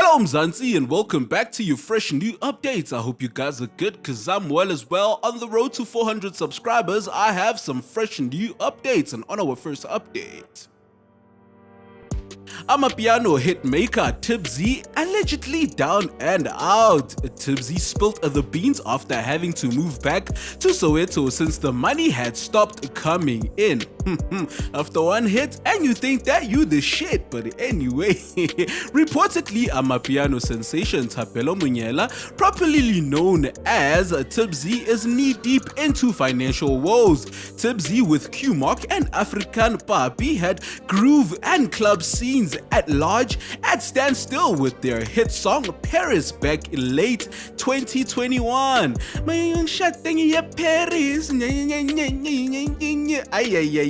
Hello Mzansi and welcome back to your fresh new updates. I hope you guys are good because I'm well as well. On the road to 400 subscribers, I have some fresh new updates, and on our first update, Amapiano hitmaker TPZEE allegedly down and out. TPZEE spilled the beans after having to move back to Soweto since the money had stopped coming in. After one hit and you think that you the shit, but anyway, reportedly Amapiano sensation Thapelo Munyela, properly known as TPZEE, is knee deep into financial woes. TPZEE with Q-Mark and African Papi had groove and club scenes at large at standstill with their hit song Paris back in late 2021.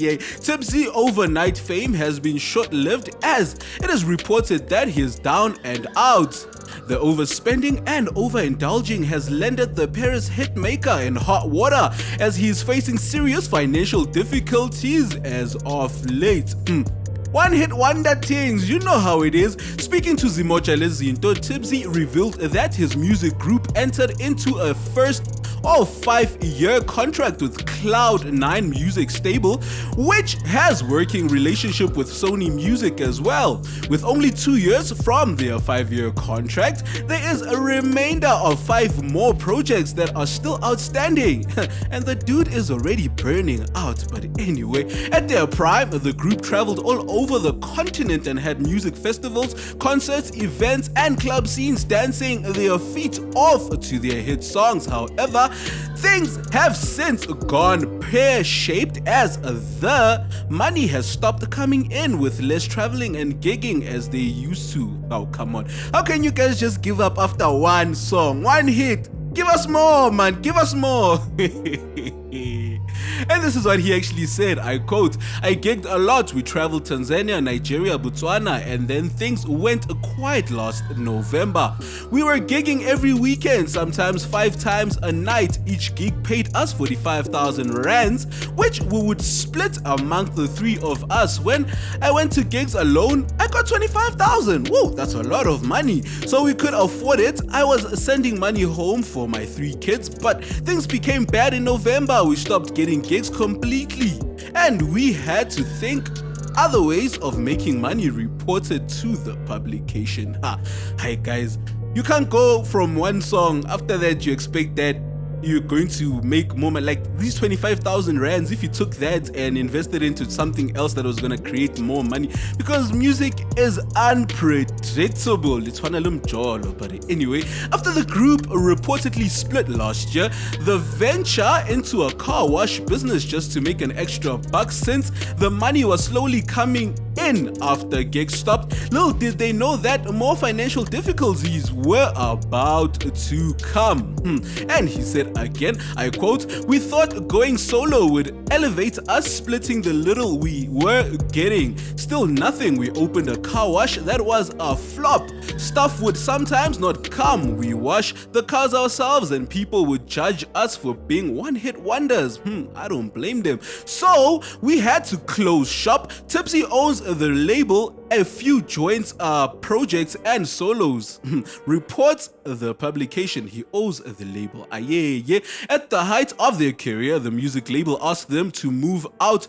TPZEE overnight fame has been short-lived as it is reported that he is down and out. The overspending and overindulging has landed the Paris hitmaker in hot water as he is facing serious financial difficulties as of late. One hit wonder things, you know how it is. Speaking to Zimocha Lezinto, TPZEE revealed that his music group entered into a first 5-year contract with Cloud9 Music Stable, which has working relationship with Sony Music as well. With only 2 years from their 5-year contract, there is a remainder of 5 more projects that are still outstanding. And the dude is already burning out. But anyway, at their prime, the group traveled all over the continent and had music festivals, concerts, events, and club scenes dancing their feet off to their hit songs. However, things have since gone pear-shaped as the money has stopped coming in with less traveling and gigging as they used to. Oh, come on. How can you guys just give up after one song, one hit? Give us more, man. Give us more. And this is what he actually said, I quote, "I gigged a lot. We traveled Tanzania, Nigeria, Botswana, and then things went quiet last November. We were gigging every weekend, sometimes 5 times a night. Each gig paid us 45,000 rands, which we would split among the 3 of us. When I went to gigs alone, I got 25,000. Whoa, that's a lot of money. So we could afford it. I was sending money home for my 3 kids, but things became bad in November. We stopped getting gigs completely, and we had to think other ways of making money," reported to the publication. Hi guys, you can't go from one song after that you expect that you're going to make more money. Like these 25,000 rands, if you took that and invested into something else that was going to create more money, because music is unpredictable. It's one of them jolo. But anyway, after the group reportedly split last year, the venture into a car wash business just to make an extra buck since the money was slowly coming in after gigs stopped. Little did they know that more financial difficulties were about to come. And he said again, I quote, "We thought going solo would elevate us, splitting the little we were getting. Still nothing. We opened a car wash that was a flop. Stuff would sometimes not come. We wash the cars ourselves and people would judge us for being one-hit wonders. I don't blame them. So we had to close shop. TPZEE owns the label, a few joints, projects and solos," reports the publication. He owes the label. At the height of their career, the music label asked them to move out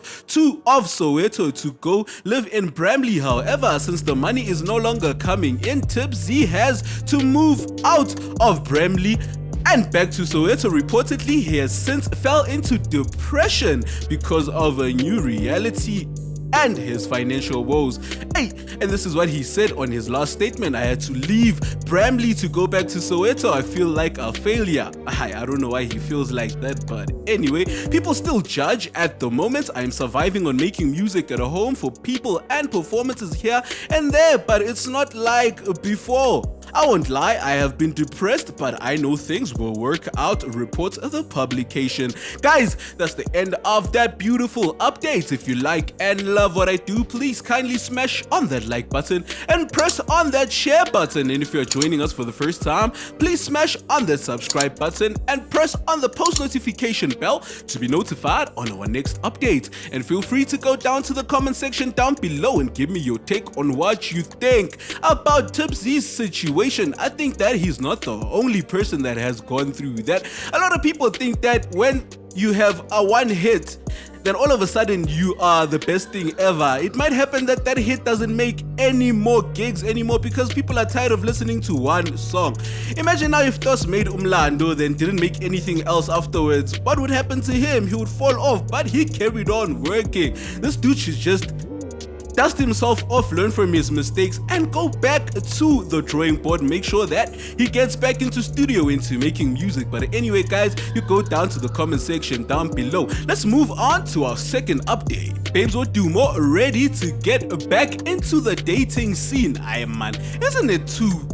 of Soweto to go live in Bramley. However, since the money is no longer coming in, TPZEE has to move out of Bramley and back to Soweto. Reportedly, he has since fell into depression because of a new reality and his financial woes. And this is what he said on his last statement: "I had to leave Bramley to go back to Soweto. I feel like a failure." I don't know why he feels like that, but anyway, people still judge. At the moment, I'm surviving on making music at home for people and performances here and there, but it's not like before. I won't lie, I have been depressed, but I know things will work out, reports the publication. Guys, that's the end of that beautiful update. If you like and love what I do, please kindly smash on that like button and press on that share button. And if you're joining us for the first time, please smash on that subscribe button and press on the post notification bell to be notified on our next update. And feel free to go down to the comment section down below and give me your take on what you think about TPZEE's situation. I think that he's not the only person that has gone through that. A lot of people think that when you have a one hit, then all of a sudden you are the best thing ever. It might happen that that hit doesn't make any more gigs anymore because people are tired of listening to one song. Imagine now if Tos made Umlando then didn't make anything else afterwards. What would happen to him? He would fall off, but he carried on working. This dude should just dust himself off, learn from his mistakes, and go back to the drawing board. Make sure that he gets back into studio, into making music. But anyway, guys, you go down to the comment section down below. Let's move on to our second update. Babes Wodumo ready to get back into the dating scene. Man, isn't it too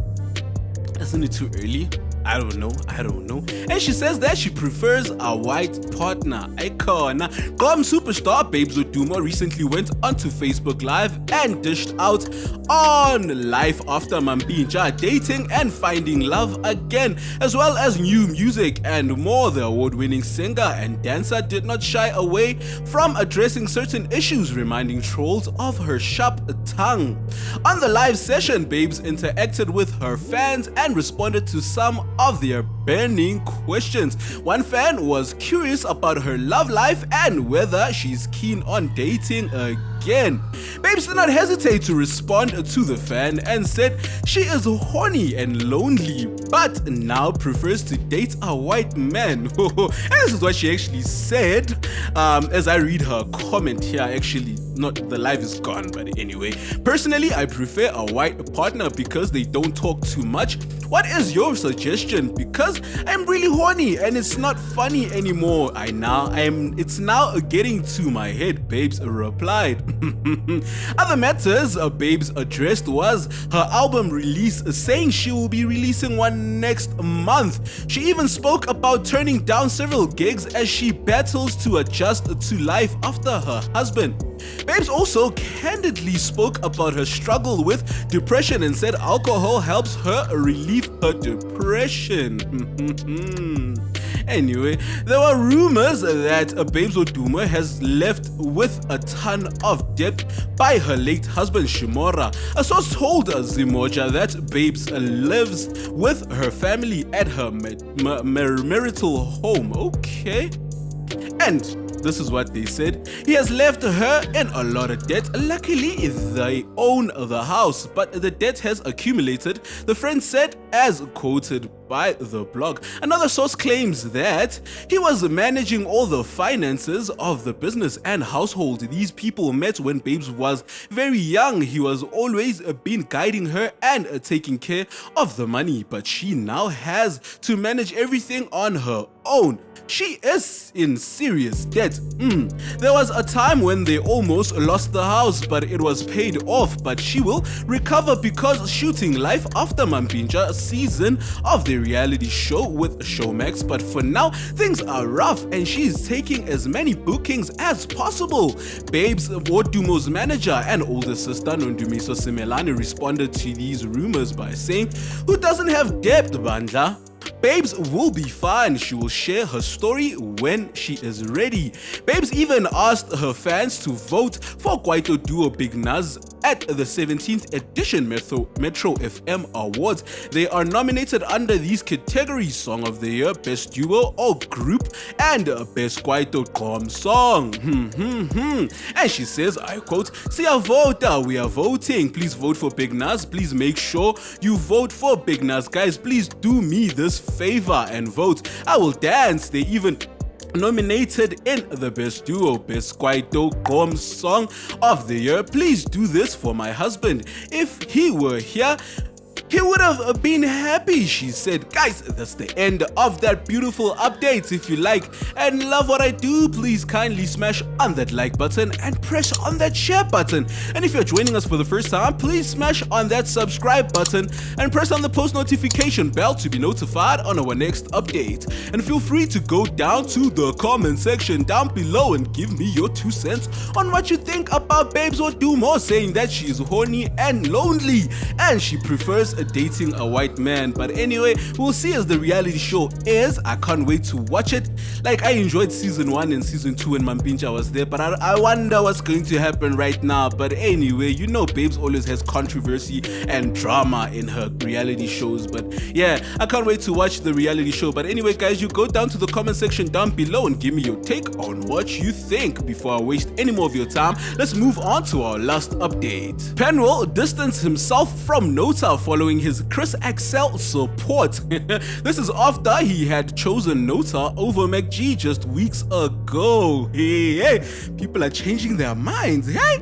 early? I don't know. And she says that she prefers a white partner. Icon. Gom superstar Babes Wodumo recently went onto Facebook Live and dished out on life after Mambinja dating and finding love again, as well as new music and more. The award-winning singer and dancer did not shy away from addressing certain issues, reminding trolls of her sharp tongue. On the live session, Babes interacted with her fans and responded to some of their burning questions. One fan was curious about her love life and whether she's keen on dating again. Babes did not hesitate to respond to the fan and said she is horny and lonely, but now prefers to date a white man. And this is what she actually said. As I read her comment here, actually, not the live is gone, but anyway. Personally, I prefer a white partner because they don't talk too much. What is your suggestion? Because I'm really horny and it's not funny anymore. It's now getting to my head, Babes replied. Other matters Babes addressed was her album release, saying she will be releasing one next month. She even spoke about turning down several gigs as she battles to adjust to life after her husband. Babes also candidly spoke about her struggle with depression and said alcohol helps her relieve her depression. Anyway, there were rumors that Babes Wodumo has left with a ton of debt by her late husband Shimora. A source told Zimoja that Babes lives with her family at her marital home. Okay. And this is what they said. He has left her in a lot of debt. Luckily, they own the house, but the debt has accumulated, the friend said, as quoted by the blog. Another source claims that he was managing all the finances of the business and household. These people met when Babes was very young. He was always been guiding her and taking care of the money, but she now has to manage everything on her own. She is in serious debt. There was a time when they almost lost the house, but it was paid off. But she will recover because shooting Life After Mambinja season of the reality show with Showmax. But for now, things are rough and she's taking as many bookings as possible. Babes Wodumo's manager and older sister Nondumiso Simelane responded to these rumors by saying, "Who doesn't have debt, Bandla? Babes will be fine. She will share her story when she is ready." Babes even asked her fans to vote for Kwaito duo Big Nuz at the 17th edition Metro FM Awards. They are nominated under these categories: Song of the Year, Best Duo or Group, and Best Kwaito Com Song. And she says, I quote, "Siyavota, we are voting. Please vote for Big Nuz. Please make sure you vote for Big Nuz. Guys, please do me this favor and vote. I will dance." They even nominated in the Best Duo, Best Kwaito Com Song of the Year. "Please do this for my husband. If he were here, he would have been happy, she said. Guys, that's the end of that beautiful update. If you like and love what I do, please kindly smash on that like button and press on that share button. And if you're joining us for the first time, please smash on that subscribe button and press on the post notification bell to be notified on our next update. And feel free to go down to the comment section down below and give me your 2 cents on what you think about Babes Wodumo saying that she is horny and lonely and she prefers dating a white man. But anyway, we'll see as the reality show airs. I can't wait to watch it. Like, I enjoyed season 1 and season 2 when Mampincha was there, but I wonder what's going to happen right now. But anyway, you know Babes always has controversy and drama in her reality shows. But yeah, I can't wait to watch the reality show. But anyway, guys, you go down to the comment section down below and give me your take on what you think. Before I waste any more of your time, let's move on to our last update. Penuel distanced himself from Nota following his Chris Axel support. This is after he had chosen Nota over MacG just weeks ago. Hey, people are changing their minds. Hey,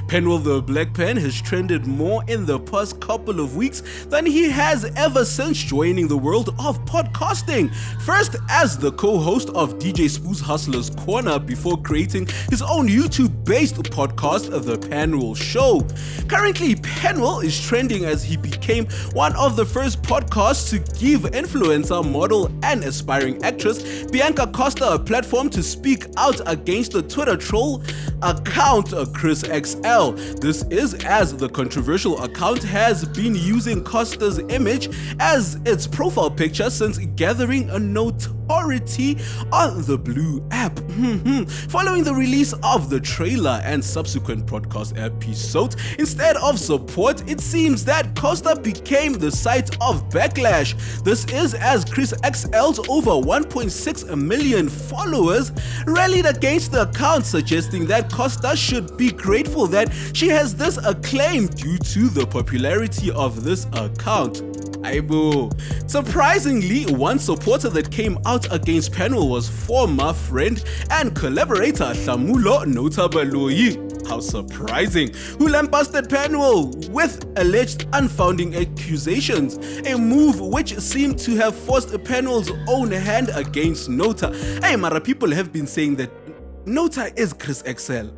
Penuel the Black Pen has trended more in the past couple of weeks than he has ever since joining the world of podcasting. First as the co-host of DJ Spoo's Hustler's Corner before creating his own YouTube-based podcast, The Penuel Show. Currently, Penuel is trending as he became one of the first podcasts to give influencer, model, and aspiring actress Bianca Costa a platform to speak out against the Twitter troll account Chris XL. This is as the controversial account has been using Costa's image as its profile picture since gathering a notoriety on the Blue app. Following the release of the trailer and subsequent podcast episodes, instead of support, it seems that Costa became the site of backlash. This is as Chris XL's over 1.6 million followers rallied against the account, suggesting that Costa should be grateful that she has this acclaim due to the popularity of this account. Aibo. Surprisingly, one supporter that came out against Penuel was former friend and collaborator Tlamulo Nota Baloyi. How surprising, who lambasted Penuel with alleged unfounded accusations, a move which seemed to have forced Penuel's own hand against Nota. Hey, Mara, people have been saying that Nota is Chris XL.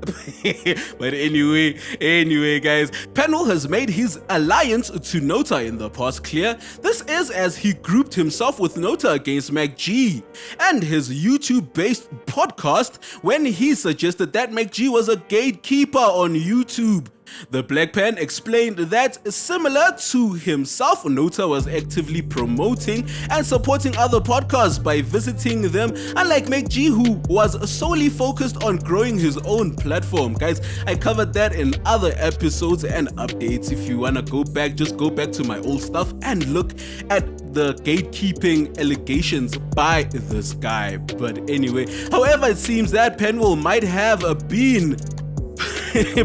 But anyway, guys, Penuel has made his alliance to Nota in the past clear. This is as he grouped himself with Nota against MacG and his YouTube-based podcast when he suggested that MacG was a gatekeeper on YouTube. The Black Pen explained that, similar to himself, Nota was actively promoting and supporting other podcasts by visiting them, unlike MacG, who was solely focused on growing his own platform. Guys, I covered that in other episodes and updates. If you want to go back, just go back to my old stuff and look at the gatekeeping allegations by this guy. But anyway, however, it seems that Penuel might have been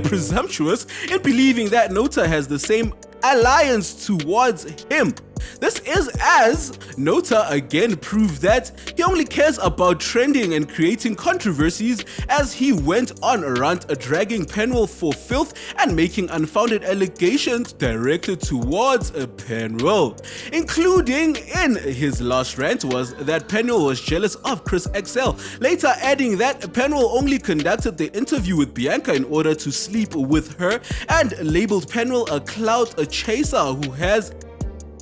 presumptuous in believing that Nota has the same alliance towards him. This is as Nota again proved that he only cares about trending and creating controversies, as he went on a rant dragging Penuel for filth and making unfounded allegations directed towards Penuel. Including in his last rant was that Penuel was jealous of Chris XL, later adding that Penuel only conducted the interview with Bianca in order to sleep with her, and labeled Penuel a clout chaser who has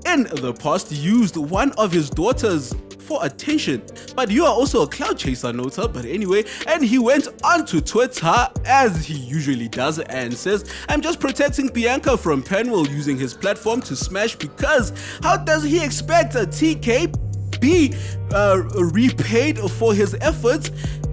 in the past used one of his daughters for attention. But you are also a cloud chaser, Nota. But anyway, and he went on to Twitter, as he usually does, and says, "I'm just protecting Bianca from Penuel using his platform to smash, because how does he expect a TK be repaid for his efforts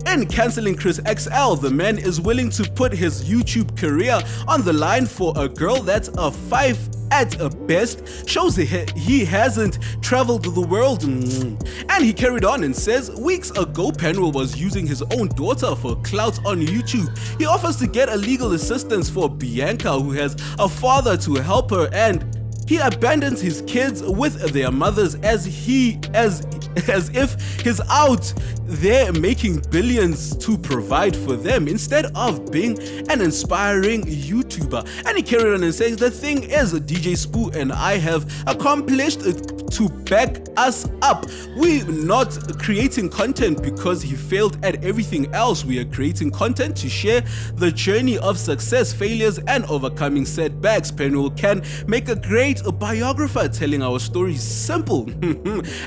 in cancelling Chris XL? The man is willing to put his YouTube career on the line for a girl that's a 5 at best, shows he hasn't traveled the world." And he carried on and says, "Weeks ago, Penuel was using his own daughter for clout on YouTube. He offers to get a legal assistance for Bianca, who has a father to help her, and he abandons his kids with their mothers as if he's out there making billions to provide for them instead of being an inspiring YouTuber. And he carried on and says, the thing is, DJ Spoo and I have accomplished to back us up. We're not creating content because he failed at everything else. We are creating content to share the journey of success, failures, and overcoming setbacks. Penuel can make a great biographer telling our stories simple.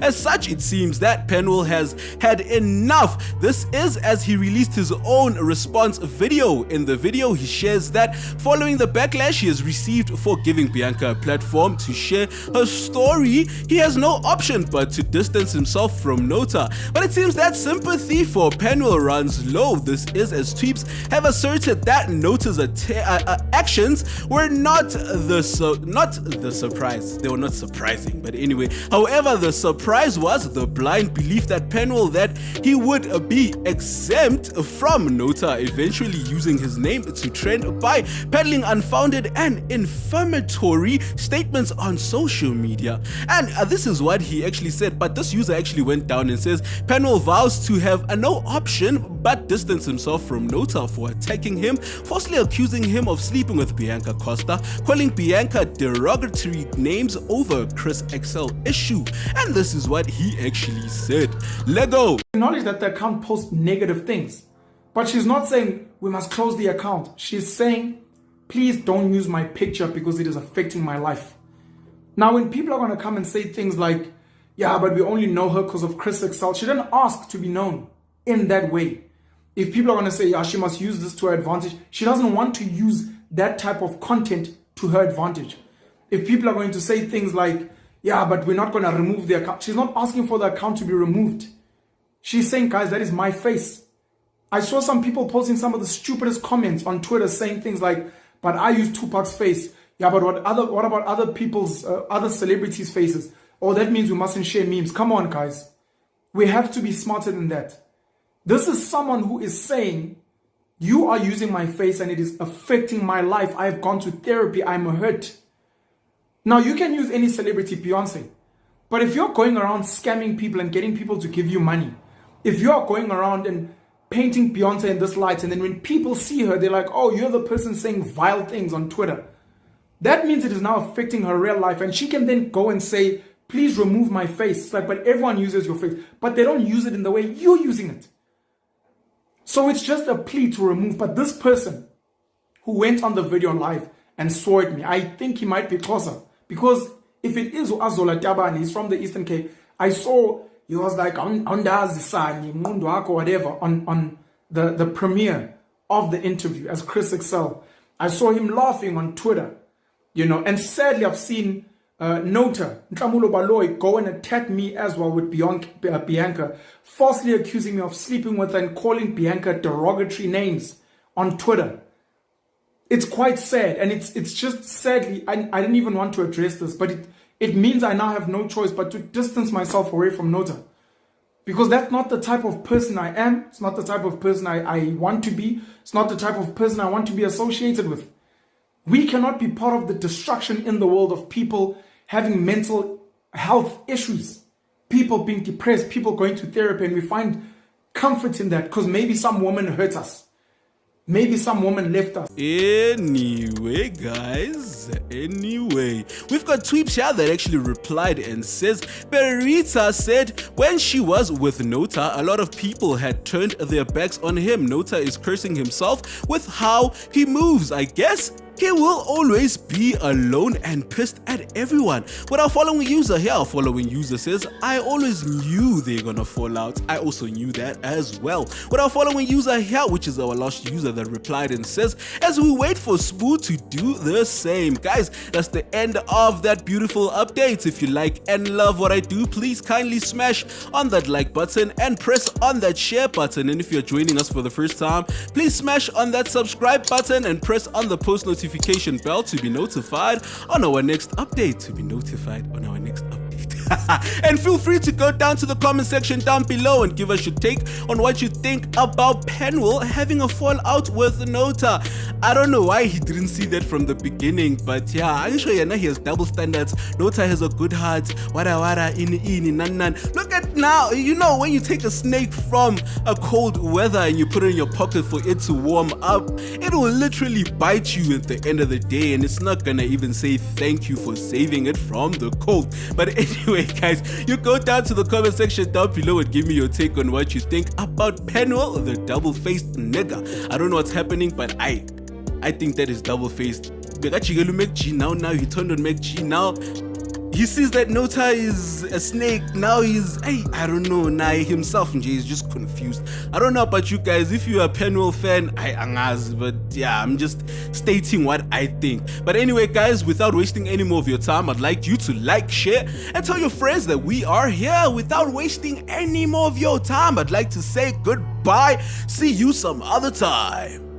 As such, it seems that Penuel has had enough. This is as he released his own response video. In the video, he shares that following the backlash he has received for giving Bianca a platform to share her story, he has no option but to distance himself from Nota. But it seems that sympathy for Penuel runs low. This is as tweeps have asserted that Nota's actions were not the surprise. They were not surprising, but anyway. However, the surprise was the blind belief that Penuel that he would be exempt from Nota, eventually using his name to trend by peddling unfounded and inflammatory statements on social media. And this is what he actually said, but this user actually went down and says Penuel vows to have no option but distance himself from Nota for attacking him, falsely accusing him of sleeping with Bianca Costa, calling Bianca derogatory names over Chris XL issue. And this is what he actually said. Lego. Acknowledge that the account posts negative things, but she's not saying we must close the account. She's saying, please don't use my picture because it is affecting my life. Now, when people are going to come and say things like, yeah, but we only know her because of Chris XL, she didn't ask to be known in that way. If people are going to say, yeah, she must use this to her advantage, she doesn't want to use that type of content to her advantage. If people are going to say things like, yeah, but we're not going to remove the account, she's not asking for the account to be removed. She's saying, guys, that is my face. I saw some people posting some of the stupidest comments on Twitter saying things like, but I use Tupac's face. Yeah, but what about other people's, other celebrities' faces? Oh, that means we mustn't share memes. Come on, guys. We have to be smarter than that. This is someone who is saying, you are using my face and it is affecting my life. I've gone to therapy. I'm hurt. Now, you can use any celebrity, Beyonce. But if you're going around scamming people and getting people to give you money, if you're going around and painting Beyonce in this light, and then when people see her, they're like, oh, you're the person saying vile things on Twitter. That means it is now affecting her real life. And she can then go and say, please remove my face. It's like, but everyone uses your face. But they don't use it in the way you're using it. So it's just a plea to remove. But this person who went on the video live and swore at me, I think he might be closer. Because if it is Azola Taba and he's from the Eastern Cape, I saw he was like on whatever on the premiere of the interview as Chris XL. I saw him laughing on Twitter. You know, and sadly, I've seen Nota Baloyi go and attack me as well with Bianca, falsely accusing me of sleeping with her and calling Bianca derogatory names on Twitter. It's quite sad, and it's just sadly, I didn't even want to address this, but it means I now have no choice but to distance myself away from Nota. Because that's not the type of person I am. It's not the type of person I want to be. It's not the type of person I want to be associated with. We cannot be part of the destruction in the world of people having mental health issues, people being depressed, people going to therapy, and we find comfort in that because maybe some woman hurt us. Maybe some woman left us. Anyway, guys, we've got tweets here that actually replied and says, Berita said when she was with Nota, a lot of people had turned their backs on him. Nota is cursing himself with how he moves. I guess he will always be alone and pissed at everyone. But our following user here, our following user says, I always knew they're gonna fall out. I also knew that as well. But our following user here, which is our last user that replied and says, as we wait for Spoo to do the same. Guys, that's the end of that beautiful update. If you like and love what I do, please kindly smash on that like button and press on that share button. And if you're joining us for the first time, please smash on that subscribe button and press on the post notification bell to be notified on our next update. And feel free to go down to the comment section down below and give us your take on what you think about Penuel having a fallout with Nota. I don't know why he didn't see that from the beginning, but yeah, I'm sure he has double standards. Nota has a good heart. Wada wada, in nan nan. Look at now, when you take a snake from a cold weather and you put it in your pocket for it to warm up, it will literally bite you at the end of the day, and it's not gonna even say thank you for saving it from the cold. But anyway, guys, you go down to the comment section down below and give me your take on what you think about Penuel, the double-faced nigga. I don't know what's happening, but I think that is double-faced. Now he turned on MacG. Now he sees that Nota is a snake. Now I don't know. Now himself is just confused. I don't know about you guys. If you're a Penuel fan, but yeah, I'm just stating what I think. But anyway, guys, without wasting any more of your time, I'd like you to like, share, and tell your friends that we are here. Without wasting any more of your time, I'd like to say goodbye. See you some other time.